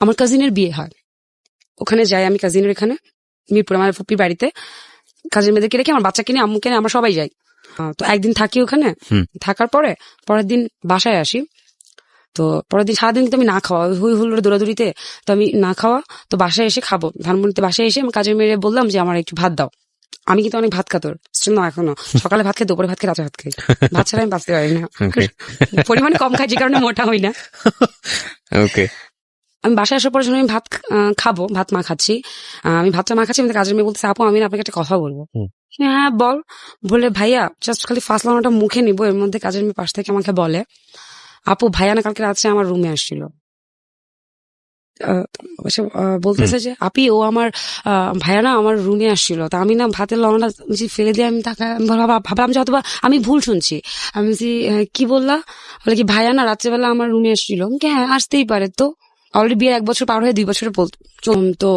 আমার কাজিনের বিয়ে হয়, ওখানে যাই আমি কাজিনের এখানে মিরপুর আমার ফুপির বাড়িতে। কাজিন মেয়েদেরকে রেখে আমার বাচ্চাকে নিয়ে আম্মুকে নিয়ে আমরা সবাই যাই। তো একদিন থাকি ওখানে, থাকার পরে পরের দিন বাসায় আসি। তো পরের দিন সারাদিন কিন্তু আমি না খাওয়া, হুই হুল্লোড়ে দৌড়াদৌড়িতে তো আমি না খাওয়া। তো বাসায় এসে খাবো, ধানমন্ডিতে বাসায় এসে আমি কাজের মেয়ে বললাম যে আমার একটু ভাত দাও। আমি কিন্তু অনেক ভাত খাতর না এখনো, সকালে ভাত খাই, দুপুরে ভাত খাই, রাতে ভাত খাই, ভাত ছাড়া আমি বাঁচতে পারি না। পরিমাণে কম খাই যে কারণে মোটা হই না। আমি বাসায় আসার পরে যখন আমি ভাত খাবো, ভাত মা খাচ্ছি, আমি ভাতটা মা খাচ্ছি, আমি কাজের মেয়ে বলতেছে আপু আমি আপনাকে একটা কথা বলবো। হ্যাঁ বল। বলে ভাইয়া জাস্ট খালি ফার্স্ট লাইনটা মুখে নিবো, এর মধ্যে কাজের মেয়ে পাশ থেকে আমাকে বলে আপু ভাইয়া না কালকে রাত্রে আমার রুমে আসছিল। বলতেছে যে আপি ও আমার ভাইয়া না আমার রুমে আসছিল। তা আমি না ভাতের লবণটা ফেলে দিয়ে আমি ভাবলাম যে হয়তো আমি ভুল শুনছি। আমি কি বললা? বলে কি ভাইয়া না রাত্রেবেলা আমার রুমে আসছিল। হ্যাঁ আসতেই পারে, তো অলরেডি বিয়ের 1 বছর পার হয়ে 2 বছরে তো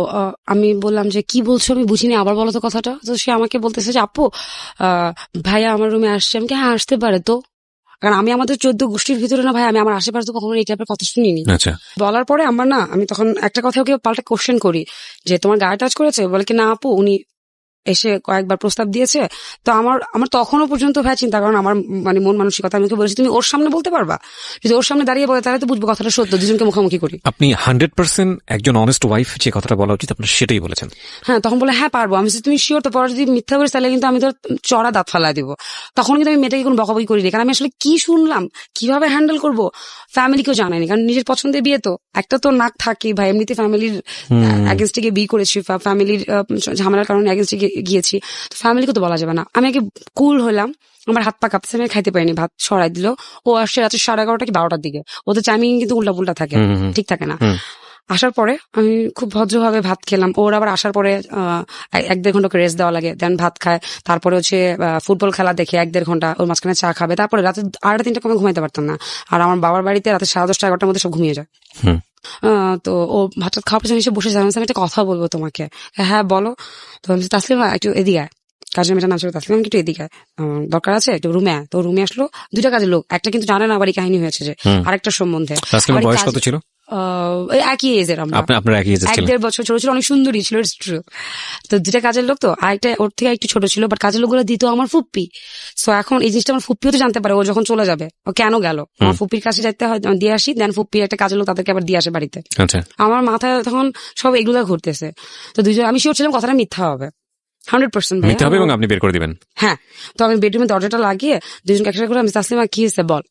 আমি বললাম যে কি বলছো আমি বুঝিনি, আবার বলো তো কথাটা। তো সে আমাকে বলতেছে যে আপু ভাইয়া আমার রুমে আসছে। আমি হ্যাঁ আসতে পারে, তো কারণ আমি আমাদের 14 গোষ্ঠীর ভিতরে না ভাই, আমি আমার আশেপাশে তো কখনো এই টাইপের কথা শুনিনি। বলার পরে আমার না, আমি তখন একটা কথা ওকে পাল্টা কোশ্চেন করি যে তোমার গায়ে টাচ করেছে? বলে কি না আপু উনি এসে কয়েকবার প্রস্তাব দিয়েছে। তো আমার তখনও পর্যন্ত ভাই চিন্তা করেন আমার মানে মন মানসিকতা, আমি ওকে বলেছি তুমি ওর সামনে বলতে পারবা? যদি ওর সামনে দাঁড়িয়ে বলে তাহলে তো বুঝবো কথাটা সত্য, দুজনকে মুখোমুখি করি। আপনি 100% একজন অনেস্ট ওয়াইফ যে কথাটা বলা উচিত আপনার সেটাই বলেছেন। হ্যাঁ তখন বলে হ্যাঁ পারবো। আমি তুমি শিওর? তো পরে যদি মিথ্যা করিস তাহলে কিন্তু আমি তোর চড়া দাঁত ফালাই দিব। তখন কিন্তু আমি মেয়েটাকে কোনো বকাবকি করিনি, কারণ আমি আসলে কি শুনলাম, কিভাবে হ্যান্ডেল করবো ফ্যামিলিকেও জানাইনি, কারণ নিজের পছন্দের বিয়ে তো একটা তো নাক থাকে ভাই। এমনিতে ফ্যামিলির এগেনস্টে গিয়ে বিয়ে করেছি, ফ্যামিলির ঝামেলার কারণে এগেনস্টে গিয়েছি, তো ফ্যামিলিকে তো বলা যাবে না। আমি আগে কুল হলাম, আমার হাত পা কাঁপছে, আমি খাইতে পারিনি, ভাত সরাই দিল। ও আসছে রাত্রে 11:30 কি 12টার দিকে, ওদের টাইমিং কিন্তু উল্টা পুল্টা থাকে, ঠিক থাকে না। আসার পরে আমি খুব ভদ্রভাবে ভাত খেলাম। ওর আবার আসার পরে 1-1.5 ঘন্টা রেস্ট দেওয়া লাগে, দেন ভাত খায়। তারপরে হচ্ছে ফুটবল খেলা দেখে 1-1.5 ঘন্টা, ওর মাঝখানে চা খাবে। তারপরে রাতে 2:30-3টা কমে ঘুমাইতে পারতাম না। আর আমার বাবার বাড়িতে রাতে 10:30-11টার মধ্যে সব ঘুমিয়ে যায়। তো ও ভাত খাওয়ার পেছনে এসে বসে যাবে, আমি একটা কথা বলবো তোমাকে। হ্যাঁ বলো। তো তাসলিমা একটু এদিকে আয়, কাজের মেয়েটা নাম ছিল তাসলিমা, একটু এদিকে আয়, দরকার আছে একটু রুমে আয়। তো রুমে আসলো, 2টা কাজের লোক, একটা কিন্তু জানে না বাড়ি কাহিনী হয়েছে যে আরেকটার সম্বন্ধে। বয়স কত ছিল? একই এজের আমরা, আপনার একই এজের ছিল। 1-1.5 বছর ছোট ছিল, অনেক সুন্দরী ছিল। তো 2টা কাজের লোক, তো আরেকটা ওর থেকে একটু ছোট ছিল, বাট কাজের লোকগুলো দিত আমার ফুপ্পি। সো এখন এই জিনিসটা আমার ফুপ্পিও তো জানতে পারে ও যখন চলে যাবে ও কেন গেল। আমার ফুপ্পির কাছে যাইতে হয়, দিয়ে আসি, দেন ফুপ্পি একটা কাজের লোক তাদেরকে আবার দিয়ে আসে বাড়িতে। আমার মাথায় তখন সব এগুলা ঘুরতেছে। তো দুজন, আমি শিওর ছিলাম কথাটা মিথ্যা হবে, 100% মিথ্যা হবে এবং আপনি বের করে দিবেন। হ্যাঁ। তো আমি বেডরুমে দরজাটা লাগিয়ে দুজনকে একসাথে করে আমি তাসলিমা কি হয়েছে বল।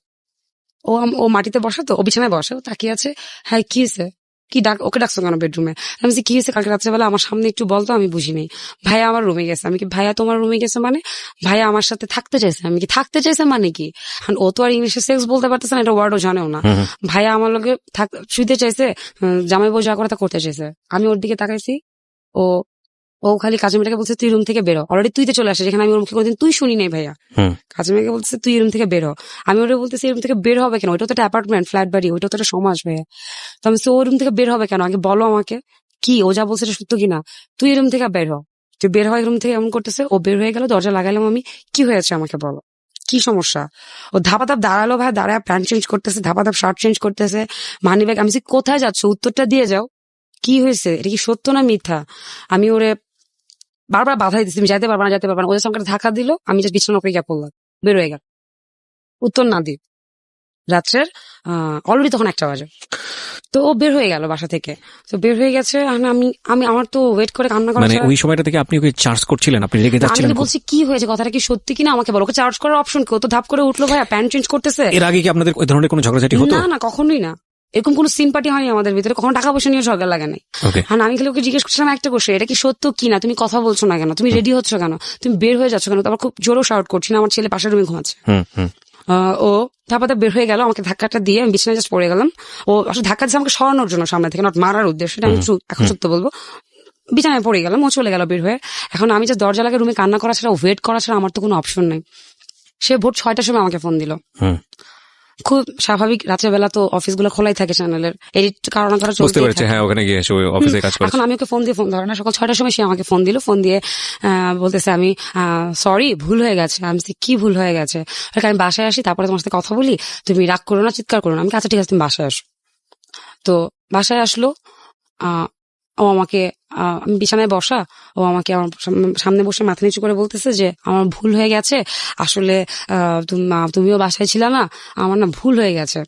ও মাটিতে বসে, তো ও বিছানায় বসে, ও তাকিয়ে আছে। হ্যাঁ কি হয়েছে, কি ওকে ডাকছো কেন বেডরুমে? আমি কি হয়েছে কালকে রাত্রেবেলা আমার সামনে একটু বলতো, আমি বুঝিনি। ভাইয়া আমার রুমে গেছে। আমি কি ভাইয়া তোমার রুমে গেছে মানে? ভাইয়া আমার সাথে থাকতে চাইছে। আমি কি থাকতে চাইছে মানে কি? ও তো আর ইংলিশে সেক্স বলতে পারতেছে না, এটা ওয়ার্ডও জানেও না। ভাইয়া আমার লোকে শুইতে চাইছে, জামাই বউ যা করে তা করতে চাইছে। আমি ওর দিকে তাকাইছি, ও খালি কাজের মেয়েটাকে বলছে তুই রুম থেকে বেরো। অলরেডি তুইতে চলে আসে, যেখানে আমি ওর মুখে কোনোদিন তুই শুনি নাই ভাইয়া। কাজের মেয়েকে বলছে তুই রুম থেকে বেরো। আমি ওরা বলতেছি রুম থেকে বের হবে কেন? ওইটা তো একটা অ্যাপার্টমেন্ট, ফ্ল্যাট বাড়ি, ওইটা তো একটা সমাজ ভাইয়া। তো আমি ও রুম থেকে বের হবে কেন আগে বলো আমাকে, কি ও যা বলছে সত্য কিনা? তুই রুম থেকে বের হ। তুই বের হয় রুম থেকে, এমন করতেছে। ও বের হয়ে গেল, দরজা লাগাইলাম আমি। কি হয়েছে আমাকে বলো, কি সমস্যা? ও ধাপাধাপ দাঁড়ালো ভাই, দাঁড়ায় প্যান্ট চেঞ্জ করতেছে, ধাপাধাপ শার্ট চেঞ্জ করতেছে, মানি ব্যাগ। আমি কোথায় যাচ্ছ, উত্তরটা দিয়ে যাও, কি হয়েছে, এটা কি সত্য না মিথ্যা? আমি ওরে বারবার বাধা দিচ্ছি, আমি যাইতে পারবো না, ওদের সঙ্গে ধাক্কা দিল, আমি জাস্ট বিছানা উপরে গিয়ে পড়লাম, বের হয়ে গেল, উত্তর না দিই। রাত্রের অলরেডি তখন 1টা বাজে। তো ও বের হয়ে গেল বাসা থেকে। তো বের হয়ে গেছে, আমি আমার তো ওয়েট করে কান্না করা। মানে ওই সময়টা থেকে আপনি ওকে চার্জ করছিলেন, আপনি রেগে যাচ্ছিলেন? আমি বলছি কি হয়েছে, কথাটা কি সত্যি কিনা আমাকে বলো। ওকে চার্জ করার অপশন কি? ও তো ধাপ করে উঠলো ভাইয়া, প্যান্ট চেঞ্জ করতেছে। এর আগে কি আপনাদের ওই ধরনের কোনো ঝগড়াঝাটি হতো? না কখনোই না, এরকম কোনো সিম্পাটি হয়নি আমাদের ভিতরে, কখনো টাকা পয়সা নিয়ে ঝগড়া লাগে নাই। হ্যাঁ আমি খালি ওকে জিজ্ঞেস করছিলাম একটা কোশ্চেন, এটা কি সত্য কিনা, তুমি কথা বলছো না কেন, তুমি রেডি হচ্ছ কেন, তুমি বের হয়ে যাচ্ছ কেন? তারপর খুব জোরও শাউট করছি না, আমার ছেলে পাশের রুমে ঘুমাচ্ছে। ও ধাপাতে বের হয়ে গেল, আমাকে ধাক্কাটা দিয়ে আমি বিছানায় জাস্ট পড়ে গেলাম। ও আসলে ধাক্কা দিচ্ছে আমাকে সরানোর জন্য সামনে থেকে, নট মারার উদ্দেশ্য, আমি এখন সত্য বলবো। বিছানায় পড়ে গেলাম, ও চলে গেল বের হয়ে। এখন আমি যে দরজা লাগে রুমে কান্না করা ছাড়া, ওয়েট করা ছাড়া আমার তো কোনো অপশন নাই। সে ভোর 6টার সময় আমাকে ফোন দিল। খুব স্বাভাবিক, রাত্রেবেলা তো অফিসগুলো খোলাই থাকে, চ্যানেলের এডিট কারণ বুঝতে পেরেছি। হ্যাঁ ওখানে গিয়ে অফিসে কাজ করে। এখন আমি ওকে ফোন দিয়ে ফোন ধরে না, সকাল 6টার সময় সে আমাকে ফোন দিল, ফোন দিয়ে বলতেছে আমি সরি ভুল হয়ে গেছে। আমি কি ভুল হয়ে গেছে? আমি বাসায় আসি, তারপরে তোমার সাথে কথা বলি, তুমি রাগ করো না, চিৎকার করো না। আমি আচ্ছা ঠিক আছে তুমি বাসায় আসো। তো বাসায় আসলো, ও আমাকে আমি বিছানায় বসা, ও আমাকে আমার সামনে বসে মাথা নিচু করে বলতেছে যে আমার ভুল হয়ে গেছে, আসলে তুমিও বাসায় ছিল না, আমার না ভুল হয়ে গেছে,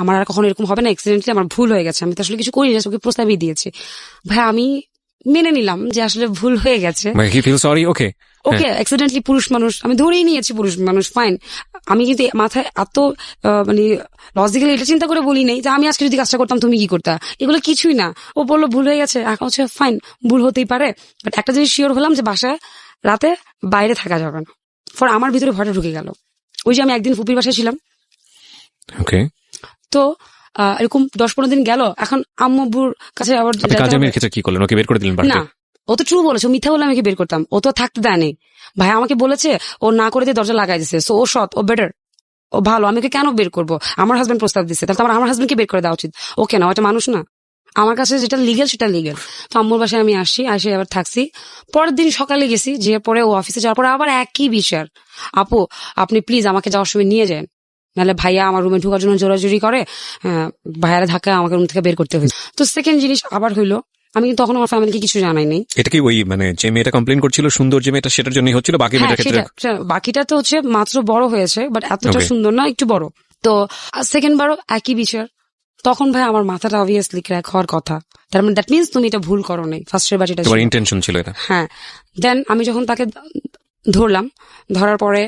আমার আর কখনো এরকম হবে না, অ্যাক্সিডেন্টলি আমার ভুল হয়ে গেছে, আমি তো আসলে কিছু করিনি, ওকে প্রস্তাবই দিয়েছি। ভাই আমি মেনে নিলাম যে আসলে ভুল হয়ে গেছে, সরি, ওকে ওকে অ্যাক্সিডেন্টলি পুরুষ মানুষ, আমি ধরেই নিয়েছি পুরুষ মানুষ, ফাইন। আমি কিন্তু মাথায় এত মানে লজিক্যালি এটা চিন্তা করে বলি নাই যে আমি আজকে যদি কাজটা করতাম তুমি কি করতা, এগুলো কিছুই না। ও বললো ভুল হয়ে গেছে, এখন হচ্ছে ফাইন, ভুল হতেই পারে, বাট একটা জিনিস শিওর হলাম যে বাসায় রাতে বাইরে থাকা যাবে না। ফর আমার ভিতরে ভয়টা ঢুকে গেল। ওই যে আমি একদিন ফুপির বাসায় ছিলাম, ওকে, তো এরকম 10-15 দিন গেল, এখন আম্মুর কাছে আবার কাজের মেয়ের ক্ষেত্রে কি করলেন? ওকে বের করে দিলেন বাড়ি না, থেকে? ও তো ট্রু বলেছে, ও মিথ্যা বলে আমাকে বের করতাম, ও তো থাকতে দেয়নি। ভাই আমাকে বলেছে ও না করে দিয়ে দরজা লাগাই দিছে, সো ও সৎ, ও বেটার, ও ভালো, আমি ওকে কেন বের করবো? আমার হাজবেন্ড প্রস্তাব দিচ্ছে, তাহলে আমার হাজবেন্ডকে বের করে দেওয়া উচিত। ওকে না, ওটা মানুষ না? আমার কাছে যেটা লিগেল সেটা লিগেল। তো আম্মুর বাসায় আমি আসি আবার থাকছি। পরের দিন সকালে গেছি, যে পরে ও অফিসে যাওয়ার পরে আবার একই বিষয়, আপু আপনি প্লিজ আমাকে যাওয়ার সময় নিয়ে যান, নাহলে ভাইয়া আমার রুমে ঢোকার জন্য জোরাজুরি করে, ভাইয়ারা ধাক্কা আমাকে রুম থেকে বের করতে হয়েছে। তো সেকেন্ড জিনিস আবার হইলো, আমি কিন্তু তখন আমার ফ্যামিলিকে কিছু জানাই নাই। এটা কি ওই মানে যে মেয়েটা কমপ্লেন করছিল সুন্দর যে মেয়েটা, সেটার জন্যই হচ্ছিল? বাকি মেয়েটার ক্ষেত্রে বাকিটা তো হচ্ছে মাত্র বড় হয়েছে, বাট এতটা Okay. সুন্দর না, একটু বড়। তো সেকেন্ড বারও একই বিষয়। তখন ভাই আমার মাথাটা অবভিয়াসলি ক্র্যাক হওয়ার কথা, তার মানে দ্যাট মিনস তুমি এটা ভুল করো নাই, ফার্স্টের বার যেটা তোমার ছিল। ইন্টেনশন ছিল এটা? হ্যাঁ। দেন আমি যখন তাকে ধরলাম, ধরার পরে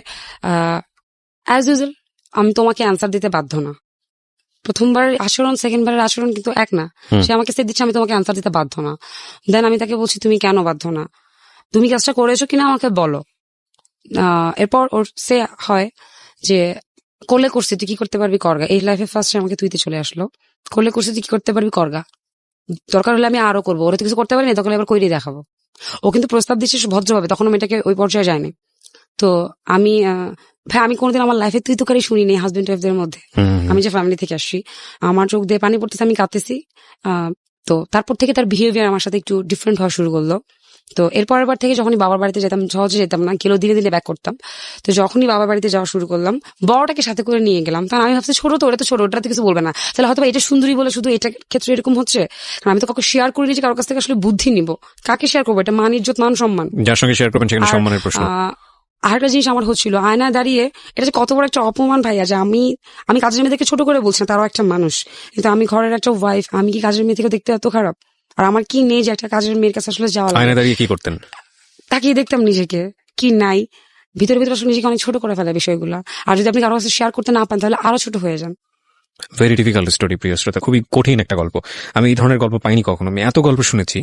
অ্যাজ ইউজুয়াল আমি তোমাকে অ্যান্সার দিতে বাধ্য না। প্রথমবার আচরণ সেকেন্ড বারের আচরণ কিন্তু এক না। সে আমাকে সেট দিচ্ছে, আমি তোমাকে অ্যান্সার দিতে বাধ্য না। দেন আমি তাকে বলছি তুমি কেন বাধ্য না, তুমি কাজটা করেছো কিনা আমাকে বলো। এরপর ওর সে হয় যে করলে করছি, তুই কি করতে পারবি করগা। এই লাইফে ফার্স্ট আমাকে তুইতে চলে আসলো, করলে করছি তুই কি করতে পারবি করগা, দরকার হলে আমি আরো করবো, ওরা তো কিছু করতে পারি না, তখন এবার কইরে দেখাবো। ও কিন্তু প্রস্তাব দিচ্ছে ভদ্রভাবে, তখন আমি এটাকে ওই পর্যায়ে যায়নি। তো আমি ভাই আমি কোনোদিন আমার লাইফে তুই তো কারি শুনিনি হাজবেন্ড ওয়াইফদের মধ্যে। আমি যে ফ্যামিলি থেকে আসছি, আমার চোখ দিয়ে পানি পড়তেছে, আমি কাঁদতেছি। তো তারপর থেকে তার বিহেভিয়ার আমার সাথে একটু ডিফারেন্ট হওয়া শুরু করলো। তো এরপরের বার থেকে যখনই বাবার বাড়িতে যেতাম, সহজে যেতাম না, গেলেও দিনে দিনে ব্যাক করতাম। তো যখনই বাবার বাড়িতে যাওয়া শুরু করলাম, বড়টাকে সাথে করে নিয়ে গেলাম, কারণ আমি ভাবছি ছোট তো, ওটা তো ছোট, ওটা তো কিছু বলবে না, তাহলে হয়তো এটা সুন্দরী বলে শুধু এটা ক্ষেত্রে এরকম হচ্ছে। কারণ আমি তো কাউকে শেয়ার করিনি যে কারোর কাছ থেকে আসলে বুদ্ধি নিব, কাকে শেয়ার করবো, এটা মান ইজ্জত মান সম্মান, যার সঙ্গে শেয়ার করবেন সেখানে সম্মানের প্রশ্ন। আরেকটা জিনিস আমার হচ্ছিল, আয়নায় দাঁড়িয়ে, এটা যে কত বড় একটা অপমান ভাইয়া, যে আমি কাজের মেয়েদেরকে ছোট করে বলছি না, তারাও একটা মানুষ, কিন্তু আমি ঘরের একটা ওয়াইফ, আমি কি কাজের মেয়ে থেকে দেখতে এত খারাপ? আর আমার কি নেই যে একটা কাজের মেয়ের কাছে আসলে যাওয়া লাগে? আয়নায় দাঁড়িয়ে কি করতেন? তাকিয়ে দেখতাম নিজেকে, কি নাই ভিতরে ভিতরে, আসলে নিজেকে অনেক ছোট করে ফেলে বিষয়গুলো। আর যদি আপনি কারোর কাছে শেয়ার করতে না পান, তাহলে আরো ছোট হয়ে যান। ভেরি ডিফিকাল্ট স্টোরি, প্রিয় শ্রোতা, খুবই কঠিন একটা গল্প। আমি এই ধরনের গল্প পাইনি কখনো, আমি এত গল্প শুনেছি।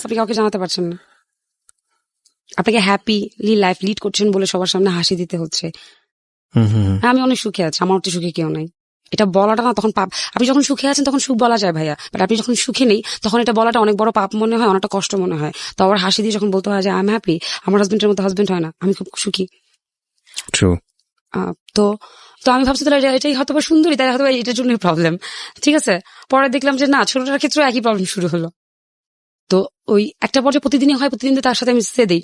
আপনি কাউকে জানাতে পারছেন না, আপনাকে হ্যাপিলি লাইফ লিড করছেন বলে সবার সামনে হাসি দিতে হচ্ছে। আমি অনেক সুখে আছি, আমার তো সুখে কেউ নাই, এটা বলাটা না তখন পাপ। আপনি যখন সুখে আছেন তখন সুখ বলা যায় ভাইয়া, বাট আপনি যখন সুখে নেই তখন এটা বলাটা অনেক বড় পাপ মনে হয়, অনেকটা কষ্ট মনে হয়। তো আবার হাসি দিয়ে যখন বলতে হয় যে আই এম হ্যাপি, আমার হাজবেন্ডের মতো হাজবেন্ড হয় না, আমি খুব সুখী। ট্রু। তো তো আমি ভাবছি তাহলে এটাই হয়তো সুন্দরী, তাই হয়তো এটার জন্যই প্রবলেম। ঠিক আছে, পরে দেখলাম যে না, ছোটটার ক্ষেত্রে একই প্রবলেম শুরু হলো। তো ওই একটা পর্যায়ে প্রতিদিনই হয়, প্রতিদিন তার সাথে আমি সে দিই,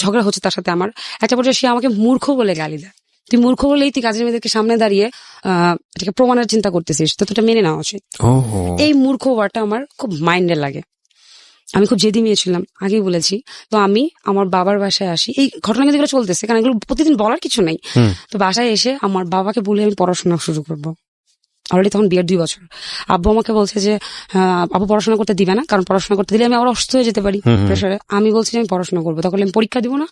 ঝগড়া হচ্ছে তার সাথে আমার। একটা পর্যায়ে সে আমাকে মূর্খ বলে গালি দেয়, তুই মূর্খ বলেই তুই কাজের মেয়েদেরকে সামনে দাঁড়িয়ে এটাকে প্রমাণের চিন্তা করতেছিস, তো এটা মেনে নেওয়া উচিত। এই মূর্খ ওয়ার্ডটা আমার খুব মাইন্ডে লাগে। আমি খুব জেদি মেয়ে ছিলাম, আগেই বলেছি। তো আমি আমার বাবার বাসায় আসি, এই ঘটনা কিন্তু এগুলো চলতেছে, কারণ এগুলো প্রতিদিন বলার কিছু নেই। তো বাসায় এসে আমার বাবাকে বলে আমি পড়াশোনা শুরু করবো। অলরেডি তখন বিয়ের 2 বছর। আব্বু আমাকে বলছে যে আব্বু পড়াশোনা করতে দিবে না, কারণ পড়াশোনা করতে দিলে আমি আবার অসুস্থ হয়ে যেতে পারি প্রেশারে। আমি বলছি যে আমি পড়াশোনা করবো, তখন আমি পরীক্ষা দিব না,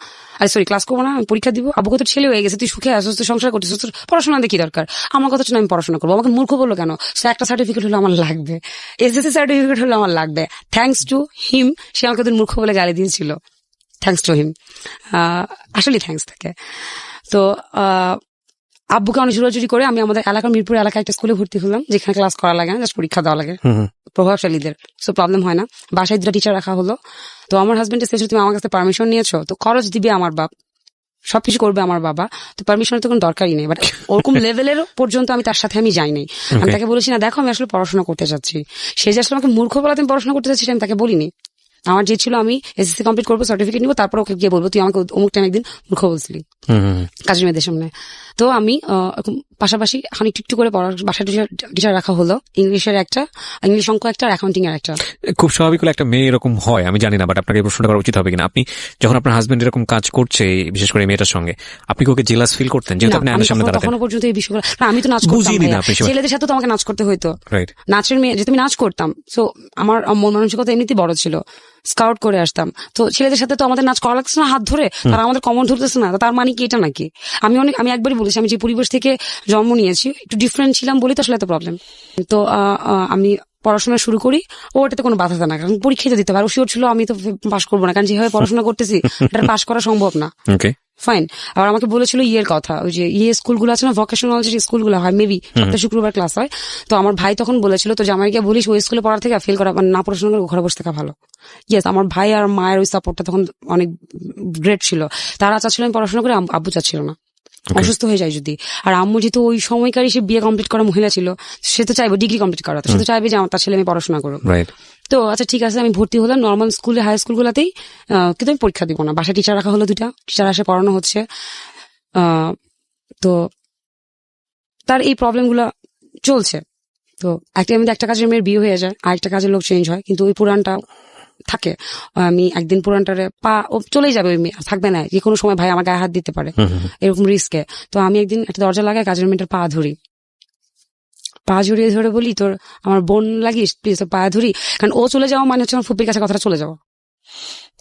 ক্লাস করবো না, আমি পরীক্ষা দিব। আব্বুকে তো ছেলে হয়ে গেছে, তুই সুখে আসছিস, তুই সংসার করছিস, তোর পড়াশোনা দেখি দরকার, আমার কথা শুনে আমি পড়াশোনা করবো। আমাকে মূর্খ বললো কেন? সে একটা সার্টিফিকেট হলো আমার লাগবে, এসএসসি সার্টিফিকেট হলো আমার লাগবে। থ্যাঙ্কস টু হিম, সে আমাকে তোর মূর্খ বলে গালি দিয়েছিল। থ্যাঙ্কস টু হিম, আসলে থ্যাঙ্কস থাকে। তো আব্বুকে অনেক জোরাজুরি করে আমি আমাদের এলাকার মিরপুর এলাকায় একটা স্কুলে ভর্তি হলাম, যেখানে ক্লাস করা লাগে না, জাস্ট পরীক্ষা দেওয়া লাগে প্রভাবশালীদের, সো প্রবলেম হয় না। বাসায় 2টা টিচার রাখা হলো। তো আমার হাজবেন্ডের শেষে তুমি আমার কাছে পারমিশন নিয়েছো, তো খরচ দিবে আমার বাপ, সবকিছু করবে আমার বাবা, তো পারমিশনের তো কোনো দরকারই নেই। বাট ওরকম লেভেলের পর্যন্ত আমি তার সাথে আমি যাই নাই। আমি তাকে বলেছি না দেখো আমি আসলে পড়াশোনা করতে চাচ্ছি। সে যে আসলে আমাকে মূর্খ বলাতে আমি পড়াশোনা করতে চাচ্ছি আমি তাকে বলিনি। আমার যে ছিল আমি এসএসসি কমপ্লিট করবো, সার্টিফিকেট নিবো, তারপর ওকে গিয়ে বলবো তুই আমাকে অমুক টাইম একদিন মূর্খ বলছিলি কাজের মেয়েদের সামনে। তো আমি পাশাপাশি এখন একটু একটু করে বাসায় টিচার রাখা হলো, ইংলিশ অঙ্ক একটা আর অ্যাকাউন্টিং এর একটা। খুব স্বাভাবিক হলে একটা মেয়ে এরকম হয়, আমি জানি না, বাট আপনাকে এই প্রশ্নটা করা উচিত হবে কিনা। আপনি যখন আপনার হাজবেন্ড এরকম কাজ করছে, বিশেষ করে এই মেয়েটার সঙ্গে, আপনি কি ওকে জেলাস ফিল করতেন যেহেতু আপনি আয়নার সামনে দাঁড়াতেন? তখনও পর্যন্ত এই বিষয়গুলো আমি তো নাচ করতাম, বুঝিনি না আপনি সেটা। ছেলেদের সাথে তো আমাকে নাচ করতে হইতো, রাইট। নাচের মেয়ে যেহেতু আমি নাচ করতাম, সো আমার মন মানসিকতা এমনিতেই বড় ছিল, স্কাউট করে আসতাম, তো ছেলেদের সাথে তো আমাদের নাচ করা লাগছে না হাত ধরে, তারা আমাদের কমন ধরতেছে না, তার মানে কি এটা নাকি? আমি একবারই বলেছি, আমি যে পরিবেশ থেকে জন্ম নিয়েছি একটু ডিফারেন্ট ছিলাম বলেই তো আসলে এত প্রবলেম। তো আমি পড়াশোনা শুরু করি, ও ওটাতে কোনো বাধা দেয় না, কারণ পরীক্ষা তো দিতে পারে, ও শিওর ছিল আমি তো পাশ করবো না, কারণ যেভাবে পড়াশোনা করতেছি এটা পাশ করা সম্ভব না। ওকে, ফাইন। আর আমাকে বলেছিল ইয়ের কথা, ওই যে স্কুলগুলো আছে না, ভোকেশনাল যে স্কুলগুলো হয়, মেবি সপ্তাহে শুক্রবার ক্লাস হয়, তো আমার ভাই তখন বলেছিল তো জামাইকে বলিস ওই স্কুলে পড়ার থেকে ফেল করা, মানে না পড়াশোনা করে ঘরে বসে থাকা ভালো। ইয়েস, আমার ভাই আর মায়ের ওই সাপোর্টটা তখন অনেক গ্রেট ছিল, তারা চাচ্ছিল আমি পড়াশোনা করে, আব্বু চাচ্ছিল না অসুস্থ হয়ে যায় যদি। আর আম্মু যেহেতু ওই সময়কারই সে বিয়ে কমপ্লিট করা মহিলা ছিল, সে তো চাইবে ডিগ্রি কমপ্লিট করা, সে তো চাইবে যে আমার তার ছেলে আমি পড়াশোনা করো। তো আচ্ছা ঠিক আছে, আমি ভর্তি হলাম নর্মাল স্কুলে, হাই স্কুলগুলোতেই, কিন্তু আমি পরীক্ষা দিব না, বাসায় টিচার রাখা হলো, 2টা টিচার আসে, পড়ানো হচ্ছে। তো তার এই প্রবলেমগুলো চলছে। তো একটা কাজের মেয়ের বিয়ে হয়ে যায়, আরেকটা কাজের লোক চেঞ্জ হয়, কিন্তু ওই পুরানটা থাকে। আমি একদিন পুরানটারে ও চলেই যাবে, ওই মেয়ে থাকবে না, যে কোনো সময় ভাই আমার গায়ে হাত দিতে পারে, এরকম রিস্কে। তো আমি একদিন একটা দরজা লাগায় কাজের মেয়েটার পা জড়িয়ে ধরে বলি, তোর আমার বোন লাগিস প্লিজ, তোর পা ধরি, কারণ ও চলে যাওয়া মানে হচ্ছে আমার ফুপির কাছে কথাটা চলে যাওয়া,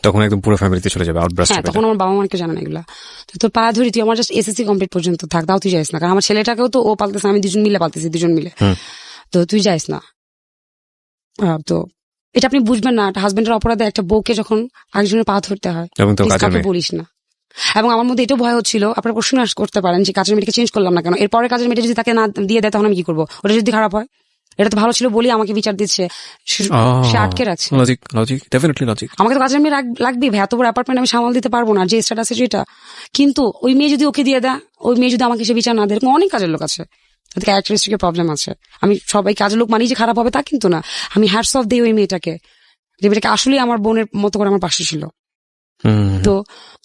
তখন একদম পুরো ফ্যামিলিতে চলে যাবে, আউটব্রাস্ট। হ্যাঁ, তখন আমার বাবা মাকে জানে না এগুলা। তো তোর পা ধরি, তুই আমার জাস্ট এসএসসি কমপ্লিট পর্যন্ত থাক, তাও তুই যাইস না, কারণ আমার ছেলেটাকেও তো ও পালতেছে, আমি দুজন মিলে, তো তুই যাইস না। তো এটা আপনি বুঝবেন না, একটা হাজবেন্ডের অপরাধে একটা বউকে যখন আরেকজনের পা ধরতে হয়, কাউকে বলিস না। এবং আমার মধ্যে এটাও ভয় হচ্ছিল, আপনারা প্রশ্ন করতে পারেন যে কাজের মেয়েটাকে চেঞ্জ করলাম না কেন, এরপরে কাজের মেয়েটা যদি তাকে না দিয়ে দেয় তখন আমি কি করবো? ওটা যদি খারাপ হয়, এটা তো ভালো ছিল বলি আমাকে বিচার দিচ্ছে, সে আটকে রাখছে। আমাকে তো কাজের মেয়ে লাগবে ভাই, এত বড় অ্যাপার্টমেন্ট আমি সামাল দিতে পারবো না, যে স্ট্যাটাস আছে যেটা। কিন্তু ওই মেয়ে যদি ওকে দিয়ে দেয়, ওই মেয়ে যদি আমাকে সে বিচার না দেয়, অনেক কাজের লোক আছে, তাদের ক্যারেক্টারিস্টিকের প্রবলেম আছে। আমি সবাই কাজের লোক মানি যে খারাপ হবে তা কিন্তু না, আমি হ্যাটস অফ দিই ওই মেয়েটাকে, যে মেয়েটাকে আসলে আমার বোনের মতো করে আমার পাশে ছিল। তো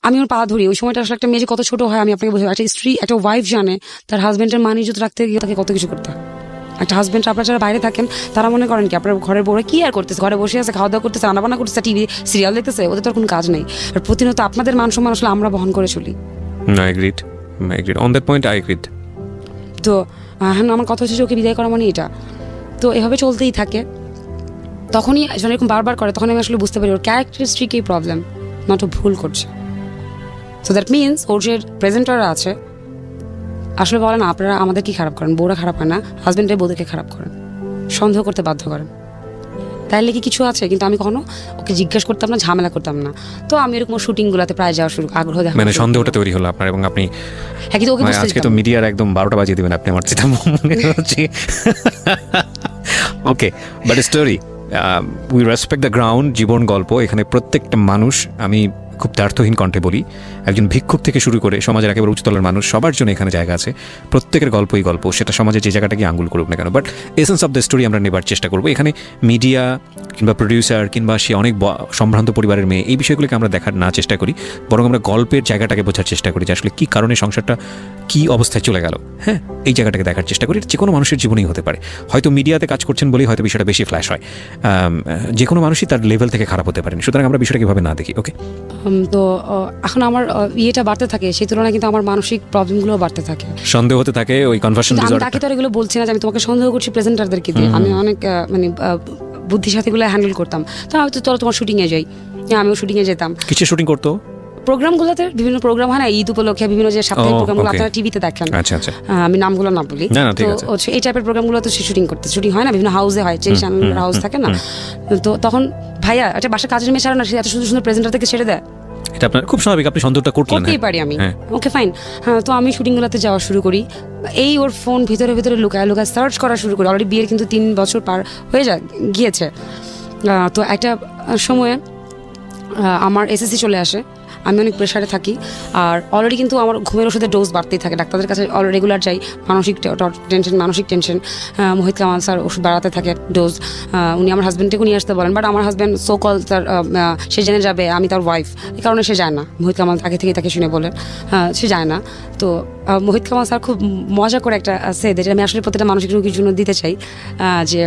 আমি ওর পা ধরি, ওই সময়টা আসলে একটা মেয়ে যে কত ছোট হয় আমি আপনাকে বলছি, একটা স্ত্রী, একটা ওয়াইফ জানে তার হাজবেন্ডের মান ইজ্জত রাখতে গিয়ে তাকে কত কিছু করতে হয়। একটা হাজবেন্ড, আপনারা যারা বাইরে থাকেন তারা মনে করেন কি আপনার ঘরের বউরা কি আর করতেছে, ঘরে বসে আছে, খাওয়া দাওয়া করতেছে, রান্নাবান্না করতেছে, টিভি সিরিয়াল দেখতেছে, ওদের তো কোনো কাজ নেই। আর প্রতিনিয়ত আপনাদের মান সম্মান আসলে আমরা বহন করে চলি। তো হ্যাঁ, আমার কথা হচ্ছে যে ওকে বিদায় করা মানে এটা। তো এভাবে চলতেই থাকে, তখনই যখন এরকম বারবার করে তখন আমি আসলে বুঝতে পারি ওর ক্যারেক্টারিস্টিক এই প্রবলেম, নট ও ভুল করছে। সো দ্যাট মিনস ওর যে প্রেজেন্টাররা আছে আসলে বলে না, আপনারা আমাদের কি খারাপ করেন, বউরা খারাপ হয় না, হাজবেন্ডের বউদেরকে খারাপ করেন, সন্দেহ করতে বাধ্য করেন, তাইলে কি কিছু আছে? কিন্তু আমি কখনো ওকে জিজ্ঞেস করতাম না, ঝামেলা করতাম না। তো আমি এরকম শুটিং গুলাতে প্রায় যাওয়া আগ্রহ দেখা, মানে সন্দেহটা তৈরি হলো আপনার, এবং আপনি হ্যাঁ, কিন্তু ওকে আজকে তো মিডিয়ার একদম 12টা বাজিয়ে দিবেন আপনি, আমার যেটা মনে হচ্ছে। Okay, but story we respect the ground, জীবন গল্প, এখানে প্রত্যেকটা মানুষ, আমি খুব দ্বার্থহীন কণ্ঠে বলি, একজন ভিক্ষুক থেকে শুরু করে সমাজের একেবারে উচ্চতলের মানুষ, সবার জন্য এখানে জায়গা আছে, প্রত্যেকের গল্পই গল্প, সেটা সমাজে যে জায়গাটাকে আঙ্গুল করুক না কেন। But essence of the story আমরা নেবার চেষ্টা করবো। এখানে মিডিয়া কিংবা প্রডিউসার কিংবা সে অনেক সম্ভ্রান্ত পরিবারের মেয়ে, এই বিষয়গুলোকে আমরা দেখার না চেষ্টা করি, বরং আমরা গল্পের জায়গাটাকে বোঝার চেষ্টা করি যে আসলে কী কারণে সংসারটা কী অবস্থায় চলে গেল। হ্যাঁ, এই জায়গাটাকে দেখার চেষ্টা করি। যে কোনো মানুষের জীবনেই হতে পারে, হয়তো মিডিয়াতে কাজ করছেন বলেই হয়তো বিষয়টা বেশি ফ্ল্যাশ হয়, যে কোনো মানুষই তার লেভেল থেকে খারাপ হতে পারেন, সুতরাং আমরা বিষয়টা কীভাবে না দেখি। ওকে, তো এখন আমার ইয়েটা বাড়তে থাকে, সেই তুলনায় কিন্তু আমার মানসিক প্রবলেমগুলো বাড়তে থাকে, সন্দেহ হতে থাকে, ওই কনভার্সন আমি তাকে তো এগুলো বলছি না যে আমি তোমাকে সন্দেহ করছি প্রেজেন্টারদেরকে দিয়ে, আমি অনেক মানে বুদ্ধির সাথে এগুলো হ্যান্ডেল করতাম। তো আমি তো চলো তোমার শুটিং এ যাই, আমিও শুটিং এ যেতাম। কিছু শুটিং করতো প্রোগ্রামগুলোতে, বিভিন্ন প্রোগ্রাম হয় না ঈদ উপলক্ষে, বিভিন্ন যে সাপ্তাহিক প্রোগ্রামগুলো আপনারা টিভিতে দেখেন, আমি নামগুলো না বলি, তো এই টাইপের প্রোগ্রামগুলো তো শুটিং করতে, শুটিং হয় না, বিভিন্ন হাউসে হয়, হাউস থাকে না, তো তখন ভাইয়া একটা বাসার কাজের মেয়ে ছাড়া না, সে এত সুন্দর সুন্দর প্রেজেন্টার থেকে ছেড়ে দেয়, এটা আপনার খুব স্বাভাবিক, আপনি সন্দেহটা করতেই পারি আমি। ওকে ফাইন, হ্যাঁ, তো আমি শুটিং গুলাতে যাওয়া শুরু করি, এই ওর ফোন ভিতরে ভিতরে লুকায় সার্চ করা শুরু করি। অলরেডি বিয়ের কিন্তু 3 বছর পার হয়ে গিয়েছে। তো একটা সময়ে আমার এসএসসি চলে আসে, আমি অনেক প্রেশারে থাকি, আর অলরেডি কিন্তু আমার ঘুমের ওষুধের ডোজ বাড়তেই থাকে, ডাক্তারদের কাছে রেগুলার যাই, মানসিক টেনশন। মোহিত কামাল স্যার ওষুধ বাড়াতে থাকে ডোজ, উনি আমার হাজব্যান্ডকে নিয়ে আসতে বলেন, বাট আমার হাজব্যান্ড সো কল তার সে জেনে যাবে আমি তার ওয়াইফ, এই কারণে সে যায় না। মোহিত কামাল আগে থেকে তাকে শুনে বলেন, সে যায় না। তো মোহিত কামাল স্যার খুব মজা করে একটা আছে, যেটা আমি আসলে প্রত্যেকটা মানসিক রোগীর জন্য দিতে চাই, যে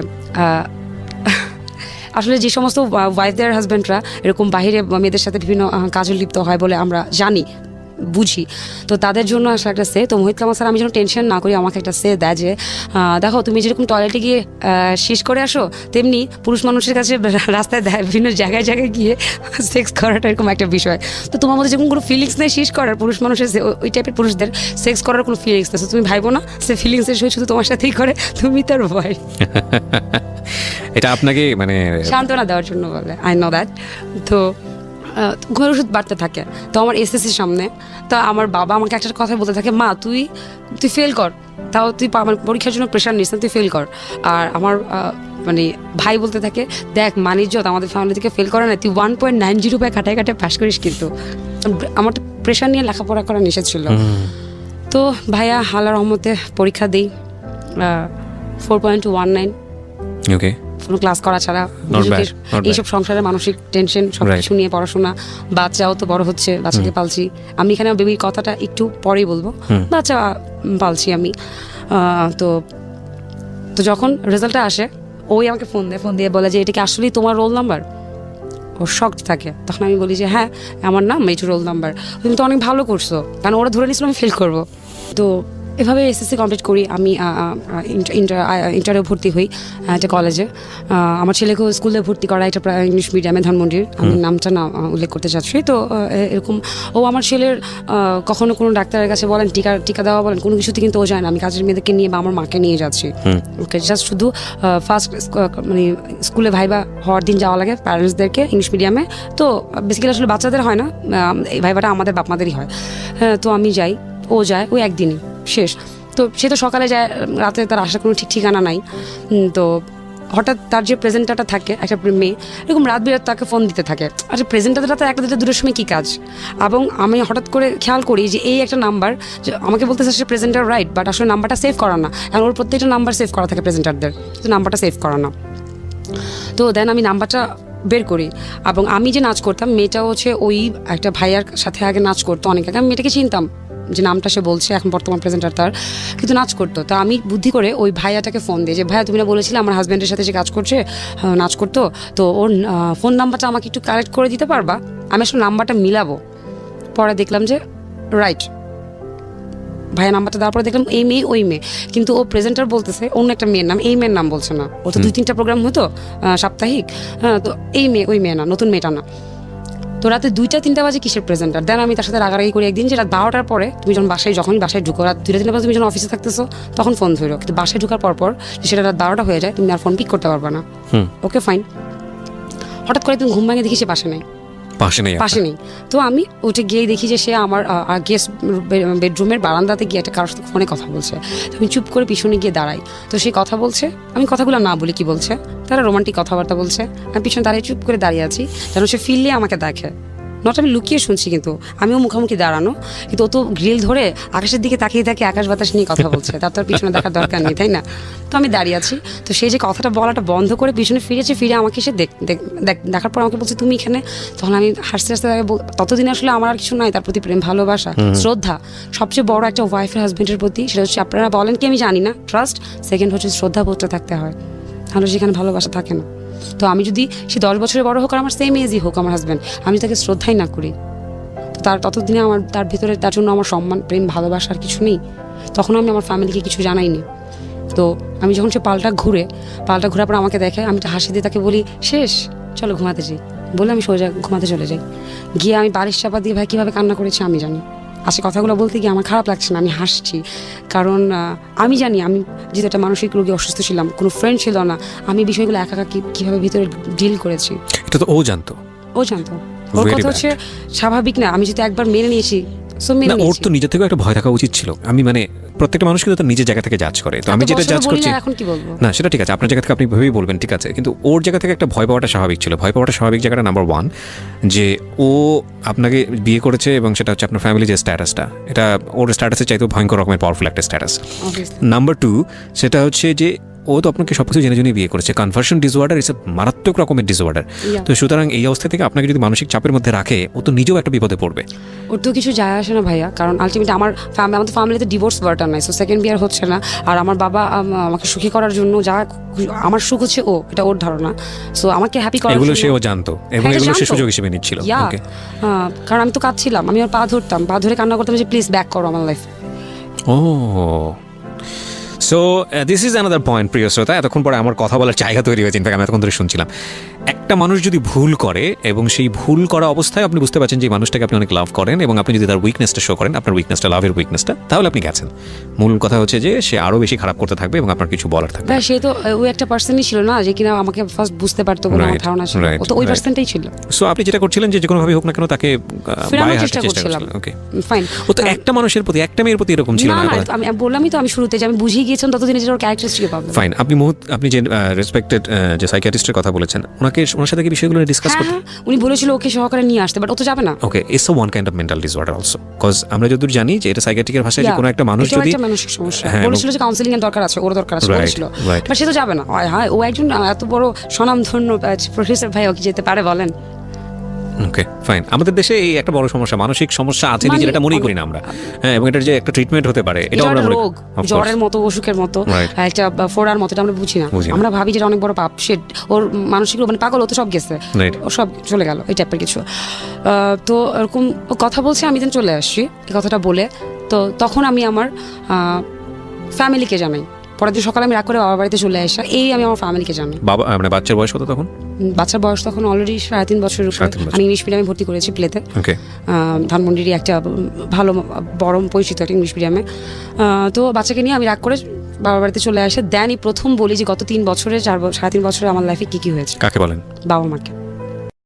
আসলে যে সমস্ত ওয়াইফদের হাজব্যান্ডরা এরকম বাইরে মেয়েদের সাথে বিভিন্ন কাজে লিপ্ত হয় বলে আমরা জানি, বুঝি, তো তাদের জন্য আসলে একটা সে, তো মোহিত কামাল স্যার আমি যেন টেনশন না করি আমাকে একটা সে দেয় যে দেখো তুমি যেরকম টয়লেটে গিয়ে শেষ করে আসো, তেমনি পুরুষ মানুষের কাছে রাস্তায় দেয় বিভিন্ন জায়গায় গিয়ে সেক্স করাটা এরকম একটা বিষয়। তো তোমার মধ্যে যেরকম কোনো ফিলিংস নেই শেষ করার, পুরুষ মানুষের ওই টাইপের পুরুষদের সেক্স করার কোনো ফিলিংস নেই, তুমি ভাইবো না সে ফিলিংসের সই শুধু তোমার সাথেই করে, তুমি তার ভয়। এটা আপনাকে মানে সান্ত্বনা দেওয়ার জন্য বলে, আই নো দ্যাট। তো ঘুমের ওষুধ বাড়তে থাকে, তো আমার এসএসসির সামনে, তো আমার বাবা আমাকে একটা কথা বলতে থাকে, মা তুই ফেল কর, তাও তুই আমার পরীক্ষার জন্য প্রেশার নিস না, তুই ফেল কর। আর আমার মানে ভাই বলতে থাকে, দেখ মানিজ্জত আমাদের ফ্যামিলি থেকে ফেল করে না, তুই 1.90 পায় কাটায় পাস করিস, কিন্তু আমার তো প্রেশার নিয়ে লেখাপড়া করা নিষেধ ছিল। তো ভাইয়া আল্লাহর রহমতে পরীক্ষা দিই 4.19, ওকে, কোনো ক্লাস করা ছাড়া। এইসব সংসারের মানসিক টেনশন সব কিছু নিয়ে পড়াশোনা, বাচ্চাও তো বড় হচ্ছে, বাচ্চাকে পালছি আমি, এখানে বেবির কথাটা একটু পরেই বলবো, বাচ্চা পালছি আমি। তো যখন রেজাল্টটা আসে, ওই আমাকে ফোন দিয়ে বলে যে এটা কি আসলেই তোমার রোল নাম্বার? ও শকড থাকে, তখন আমি বলি যে হ্যাঁ আমার নাম, এইটু রোল নাম্বার। তুমি তো অনেক ভালো করছো, কারণ ওরা ধরে নিয়েছিল আমি ফেল করবো। তো এভাবে এসএসসি কমপ্লিট করি, আমি ইন্টারে ভর্তি হই একটা কলেজে। আমার ছেলেকেও স্কুলে ভর্তি করা, এটা ইংলিশ মিডিয়ামে ধানমন্ডির, আমি নামটা না উল্লেখ করতে চাচ্ছি। তো এরকম ও আমার ছেলের কখনো কোনো ডাক্তারের কাছে বলেন টিকা দেওয়া বলেন, কোনো কিছুতে কিন্তু ও যায় না, আমি কাজের মেয়েদেরকে নিয়ে বা আমার মাকে নিয়ে যাচ্ছি। ওকে, জাস্ট শুধু ফার্স্ট মানে স্কুলে ভাইবা হওয়ার দিন যাওয়া লাগে প্যারেন্টসদেরকে ইংলিশ মিডিয়ামে, তো বেসিক্যালি আসলে বাচ্চাদের হয় না, এই ভাইবাটা আমাদের বাপ মাদেরই হয়। তো আমি যাই, ও যায়, ওই একদিনই শেষ। তো সে তো সকালে যায়, রাতে তার আসার কোনো ঠিক ঠিকানা নাই। তো হঠাৎ তার যে প্রেজেন্টারটা থাকে একটা মেয়ে, এরকম রাত বিরাত তাকে ফোন দিতে থাকে। আচ্ছা প্রেজেন্টারটা তো একটা দুটোর সময় কী কাজ? এবং আমি হঠাৎ করে খেয়াল করি যে এই একটা নাম্বার, যে আমাকে বলতেছে সে প্রেজেন্টার রাইট, বাট আসলে নাম্বারটা সেভ করা না, কারণ ওর প্রত্যেকটা নাম্বার সেভ করা থাকে প্রেজেন্টারদের, তো নাম্বারটা সেভ করা না। তো দেন আমি নাম্বারটা বের করি, এবং আমি যে নাচ করতাম, মেয়েটা হচ্ছে ওই একটা ভাইয়ার সাথে আগে নাচ করতো অনেক আগে, আমি মেয়েটাকে চিনতাম যে নামটা সে বলছে, এখন বর্তমান প্রেজেন্টার তার, কিন্তু নাচ করতো। তো আমি বুদ্ধি করে ওই ভাইয়াটাকে ফোন দিই যে ভাইয়া তুমি না বলেছিলে আমার হাজব্যান্ডের সাথে যে কাজ করছে, নাচ করতো, তো ওর ফোন নাম্বারটা আমাকে একটু কালেক্ট করে দিতে পারবা? আমি আসলে নাম্বারটা মিলাবো। পরে দেখলাম যে রাইট, ভাইয়া নাম্বারটা দেওয়ার পরে দেখলাম এই মেয়ে ওই মেয়ে, কিন্তু ও প্রেজেন্টার বলতেছে অন্য একটা মেয়ের নাম, এই মেয়ের নাম বলছে না। ও তো 2-3টা প্রোগ্রাম হতো সাপ্তাহিক, তো এই মেয়ে ওই মেয়ে না, নতুন মেয়েটা না। তো রাতে 2-3টা বাজে কিসের প্রেজেন্টার? দেন আমি তার সাথে রাগারাগি করি একদিন, যে রাত 12টার পরে তুমি যখনই বাসায় ঢুকো, রাত 2-3টা বাজে তুমি যখন অফিসে থাকতেছো তখন ফোন ধরো, কিন্তু বাসায় ঢুকার পর সেটা রাত 12টা হয়ে যায়, তুমি আর ফোন পিক করতে পারবে না। Okay fine. হঠাৎ করে তুমি ঘুম ভাঙে দেখি সে পাশে নেই। তো আমি উঠে গিয়ে দেখি যে সে আমার গেস্ট বেডরুমের বারান্দাতে গিয়ে একটা কারোর সাথে ফোনে কথা বলছে। তো আমি চুপ করে পিছনে গিয়ে দাঁড়াই, তো সে কথা বলছে, আমি কথাগুলো না বলি কি বলছে, তারা রোমান্টিক কথাবার্তা বলছে, আমি পিছনে দাঁড়িয়ে চুপ করে দাঁড়িয়ে আছি, যেন সে ফিরলে আমাকে দেখে। নট আমি লুকিয়ে শুনছি, কিন্তু আমিও মুখোমুখি দাঁড়ানো, কিন্তু ও তো গ্রিল ধরে আকাশের দিকে তাকিয়ে আকাশ বাতাস নিয়ে কথা বলছে, তার তো আর পিছনে দেখার দরকার নেই, তাই না? তো আমি দাঁড়িয়ে আছি, তো সেই যে কথাটা বলাটা বন্ধ করে পিছনে ফিরে আমাকে সে দেখার পর আমাকে বলছে তুমি এখানে। তখন আমি হাসতে ততদিন আসলে আমার আর কিছু নাই, তার প্রতি প্রেম ভালোবাসা শ্রদ্ধা, সবচেয়ে বড় একটা ওয়াইফের হাজবেন্ডের প্রতি, সেটা হচ্ছে আপনারা বলেন কি আমি জানি না, ট্রাস্ট। সেকেন্ড হচ্ছে শ্রদ্ধা বোধটা থাকতে হয়, তাহলে সেখানে ভালোবাসা থাকে না। তো আমি যদি সে 10 বছরের বড় হোক আর আমার সেম এজই হোক আমার হাজব্যান্ড, আমি তাকে শ্রদ্ধাই না করি, তো ততদিনে আমার তার ভিতরে তার জন্য আমার সম্মান প্রেম ভালোবাসা আর কিছু নেই। তখন আমি আমার ফ্যামিলিকে কিছু জানাইনি। তো আমি যখন সে পাল্টা ঘোরার পর আমাকে দেখে, আমি হাসি দিয়ে তাকে বলি শেষ, চলো ঘুমাতে যাই, বলে আমি সোজা ঘুমাতে চলে যাই। গিয়ে আমি বালিশ চাপা দিয়ে ভাই কীভাবে কান্না করেছি আমি জানি। আজকে কথাগুলো বলতে গিয়ে আমার খারাপ লাগছে না, আমি হাসছি, কারণ আমি জানি আমি যেহেতু একটা মানসিক রোগী অসুস্থ ছিলাম, কোনো ফ্রেন্ড ছিল না, আমি বিষয়গুলো একা কীভাবে ভিতরে ডিল করেছি। এটা তো ও জানতো। ওর কথা হচ্ছে স্বাভাবিক না, আমি যদি একবার মেনে নিয়েছি সো মেনে না, ওর নিয়েছি। তো নিজের থেকেও একটা ভয় থাকা উচিত ছিল। আমি মানে প্রত্যেকটা মানুষ কিন্তু তার নিজের জায়গা থেকে জাজ করে, তো আমি এত যেটা বছর জাজ বলি করছি না, এখন কি বলবো? না সেটা ঠিক আছে, আপনার জায়গা থেকে আপনি ভেবেই বলবেন, ঠিক আছে, কিন্তু ওর জায়গা থেকে একটা ভয় পাওয়াটা স্বাভাবিক ছিল। ভয় পাওয়াটা স্বাভাবিক জায়গাটা নাম্বার 1, যে ও আপনাকে বিয়ে করেছে এবং সেটা হচ্ছে আপনার ফ্যামিলি যে স্ট্যাটাসটা, এটা ওর স্ট্যাটাসের চাইতেও ভয়ঙ্কর রকমের পাওয়ারফুল একটা স্ট্যাটাস। Obviously. নাম্বার 2, সেটা হচ্ছে যে ও তো আপনাকে সবকিছু জেনে জেনে বিয়ে করেছে। কনভার্সন ডিসঅর্ডার ইস মারাত্মক রকমের ডিসঅর্ডার। Yeah. তো সুতরাং এই অবস্থা থেকে আপনাকে যদি মানসিক চাপের মধ্যে রাখে, ও তো নিজেও একটা বিপদে পড়বে। ওর তো কিছু যায় আসে না ভাইয়া, কারণ আলটিমেটলি আমাদের ফ্যামিলিতে ডিভোর্স বার্টার নাই, সো সেকেন্ড বিয়ার হচ্ছে না। আর আমার বাবা আমাকে সুখী করার জন্য আমার সুখ হচ্ছে এটা ওর ধারণা। সো আমাকে হ্যাপি করার এগুলো জন্য- সেও জানতো এবং হ্যাঁ, এটা এগুলো সে জানতো। সুযোগ হিসেবে নিচ্ছিল। Yeah. Okay. কারণ আমি তো কাঁদছিলাম, আমি ওর পা ধরতাম, পা ধরে কান্না করতাম যে প্লিজ ব্যাক করো আমার life. So this is another point, প্রিয় শ্রোতা। এতক্ষণ পরে আমার কথা বলার জায়গা তৈরি হয়েছে। ইনফ্যাক্ট আমি এতক্ষণ ধরে শুনছিলাম, একটা মানুষ যদি ভুল করে এবং সেই ভুল করা অবস্থায় আপনি বুঝতে পারছেন যে এই মানুষটাকে আপনি অনেক লাভ করেন এবং আপনি যদি তার উইকনেসটা শো করেন, আপনার উইকনেসটা, লাভের উইকনেসটা, তাহলে আপনি গেছেন। মূল কথা হচ্ছে যে সে আরও বেশি খারাপ করতে থাকবে এবং আপনার কিছু বলার থাকবে না। সে তো ওই একটা পার্সনই ছিল না যে কিনা আমাকে ফার্স্ট বুঝতে পারতো বলে আমার Right, ধারণা ছিল। right, ও তো ওই right. পার্সনটাই ছিল। সো আপনি যেটা করছিলেন যে কোনোভাবে হোক না কেন তাকে ফেরানোর বায়ে চেষ্টা হাঁটার চেষ্টা করছিলাম। করছিলেন। ওকে, ফাইন। ও তো একটা মানুষের প্রতি, একটা মেয়ের প্রতি এরকম ছিল না না। না, আমি বললামই তো আমি শুরুতে যে আমি বুঝিয়ে গিয়েছিলাম ততদিনে যে ওর ক্যারেক্টারিস্টিক পাবো। ফাইন, আপনি যে রেসপেক্টেড যে সাইকিয়াট্রিস্টের কথা বলেছেন, ওনার সাথে কি বিষয়গুলো ডিসকাস হ্যাঁ করতে? হ্যাঁ, উনি বলেছিল ওকে সহকারে নিয়ে আসতে, বাট ও তো যাবে না। Okay, it's one kind of mental disorder also, cause আমরা যতদূর জানি যে এটা সাইকিয়াট্রিকের ভাষায় যে Yeah, কোনো একটা মানুষ এটাও যদি একটা মানসিক সমস্যা। হ্যাঁ, বলেছিল যে কাউন্সিলিং এর দরকার আছে, ওর দরকার আছে Right, বলেছিল, right. বাট সে তো যাবে না। হ্যাঁ, ও একজন এত বড় স্বনামধন্য প্রফেসর, ভাই ও কি যেতে পারে বলেন? ওকে ফাইন, আমাদের দেশে এই একটা বড় সমস্যা, মানসিক সমস্যা আছে মানে নিজের, এটা মনেই করি না আমরা। হ্যাঁ, এবং এটার যে একটা ট্রিটমেন্ট হতে পারে, এটা এটাও আমরা একটা মনে রোগ, Of course. জ্বরের মতো, অসুখের মতো, Right. একটা ফোড়ার মতো, এটা আমরা বুঝি না। বুঝি না। আমরা ভাবি যেটা অনেক বড় পাপ। সে ওর মানসিক রোগ, মানে পাগল, ও তো সব গেছে, Right. ও সব চলে গেল, এই টাইপের কিছু। তো এরকম ও কথা বলছে, আমি দেন চলে আসছি এই কথাটা বলে। তো তখন আমি আমার ফ্যামিলিকে জানাই। পরের দিন সকালে আমি রাগ করে বাবার বাড়িতে চলে আসা, এই আমি আমার ফ্যামিলিকে জানাই। বাবা মানে বাচ্চার বয়স কত তখন? বাচ্চার বয়স তখন অলরেডি 3.5 বছরের উপরে। 3.5 বছর। আমি ইংলিশ মিডিয়ামে ভর্তি করেছি প্লেতে, ওকে, ধানমন্ডিরই একটা ভালো বড় পরিচিত একটা ইংলিশ মিডিয়ামে। তো বাচ্চাকে নিয়ে আমি রাগ করে বাবার বাড়িতে চলে আসে। দেন প্রথম বলি যে গত 3 বছরে 3.5 বছরে আমার লাইফে কি কি হয়েছে। কাকে বলেন? বাবা মাকে।